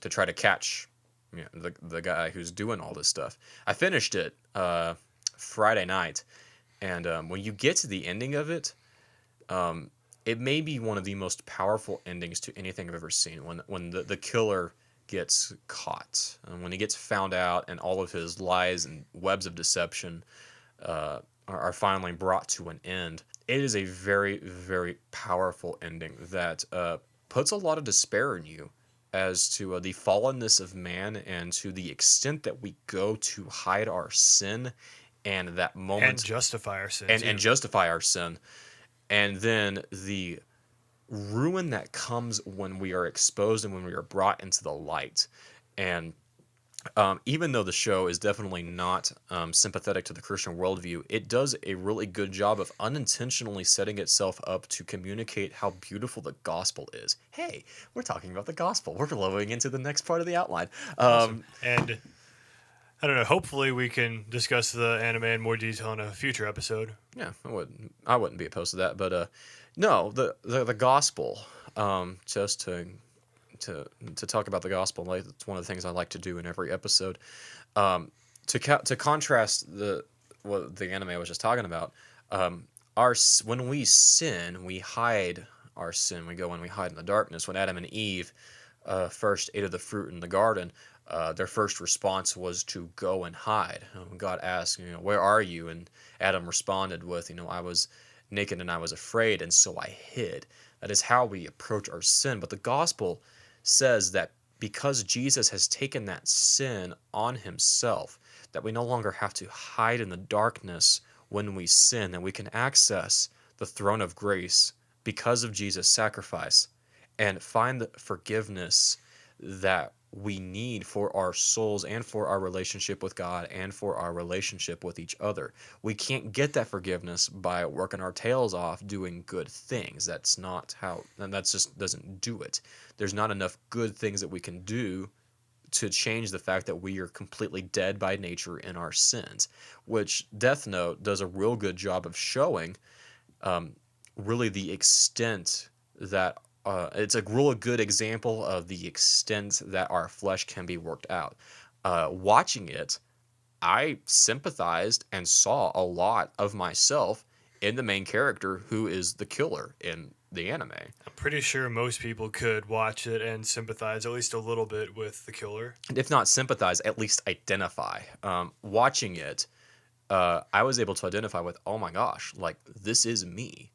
try to catch the guy who's doing all this stuff. I finished it Friday night, and when you get to the ending of it, it may be one of the most powerful endings to anything I've ever seen. When the killer gets caught, and when he gets found out, and all of his lies and webs of deception are finally brought to an end. It is a very, very powerful ending that puts a lot of despair in you as to the fallenness of man and to the extent that we go to hide our sin and that moment And justify our sins. and justify our sin, and then the ruin that comes when we are exposed and when we are brought into the light. And even though the show is definitely not sympathetic to the Christian worldview, it does a really good job of unintentionally setting itself up to communicate how beautiful the gospel is. Hey, we're talking about the gospel. We're flowing into the next part of the outline. Awesome. And I don't know. Hopefully, we can discuss the anime in more detail in a future episode. Yeah, I wouldn't be opposed to that. But no, the gospel. Just to talk about the gospel, like it's one of the things I like to do in every episode. To contrast what the anime I was just talking about, when we sin, we hide our sin. We go and we hide in the darkness. When Adam and Eve first ate of the fruit in the garden, their first response was to go and hide. God asked, where are you? And Adam responded with, I was naked and I was afraid, and so I hid. That is how we approach our sin. But the gospel says that because Jesus has taken that sin on himself, that we no longer have to hide in the darkness when we sin, that we can access the throne of grace because of Jesus' sacrifice and find the forgiveness that we need for our souls and for our relationship with God and for our relationship with each other. We can't get that forgiveness by working our tails off doing good things. That's not how, and that just doesn't do it. There's not enough good things that we can do to change the fact that we are completely dead by nature in our sins, which Death Note does a real good job of showing really the extent that it's a real good example of the extent that our flesh can be worked out. Watching it, I sympathized and saw a lot of myself in the main character who is the killer in the anime. I'm pretty sure most people could watch it and sympathize at least a little bit with the killer. And if not sympathize, at least identify. Watching it, I was able to identify with, oh my gosh, like this is me.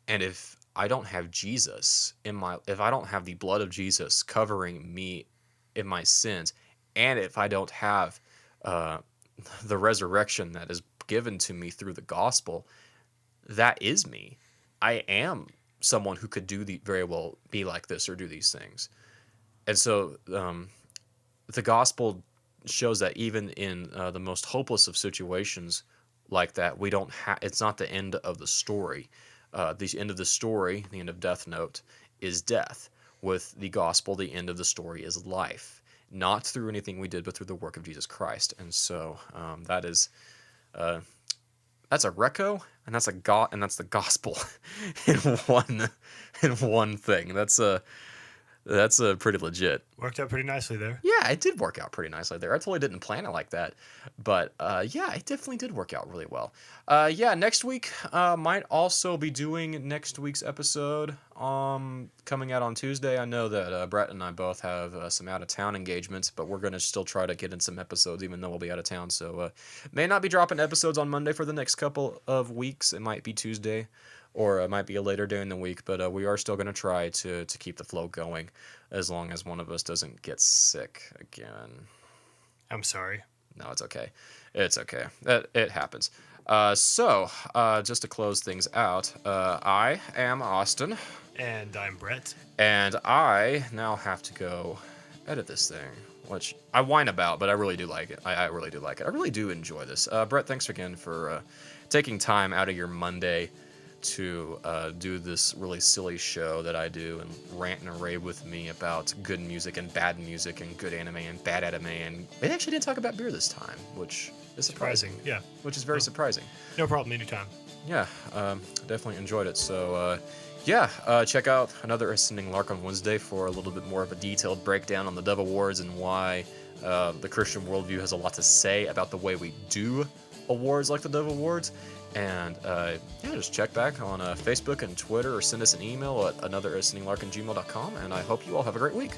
And if I don't have Jesus if I don't have the blood of Jesus covering me in my sins, and if I don't have the resurrection that is given to me through the gospel, that is me. I am someone who could very well be like this or do these things. And so the gospel shows that even in the most hopeless of situations like that, we don't it's not the end of the story. The end of the story, the end of Death Note, is death. With the gospel, the end of the story is life, not through anything we did, but through the work of Jesus Christ. And so that's a reco, and that's the gospel in one thing. That's pretty legit. Worked out pretty nicely there. Yeah, it did work out pretty nicely there. I totally didn't plan it like that. But yeah, it definitely did work out really well. Yeah, next week might also be doing next week's episode coming out on Tuesday. I know that Brett and I both have some out-of-town engagements, but we're going to still try to get in some episodes even though we'll be out of town. So may not be dropping episodes on Monday for the next couple of weeks. It might be Tuesday. Or it might be a later day in the week, but we are still going to try to keep the flow going as long as one of us doesn't get sick again. I'm sorry. No, it's okay. It's okay. It happens. So, just to close things out, I am Austin. And I'm Brett. And I now have to go edit this thing, which I whine about, but I really do like it. I really do like it. I really do enjoy this. Brett, thanks again for taking time out of your Monday to do this really silly show that I do and rant and rave with me about good music and bad music and good anime and bad anime. And we actually didn't talk about beer this time, which is surprising. Yeah. Which is very surprising. No problem, anytime. Yeah, definitely enjoyed it. So, check out another Ascending Lark on Wednesday for a little bit more of a detailed breakdown on the Dove Awards and why the Christian worldview has a lot to say about the way we do awards like the Dove Awards. And just check back on Facebook and Twitter or send us an email at anotherascendinglark@gmail.com. And I hope you all have a great week.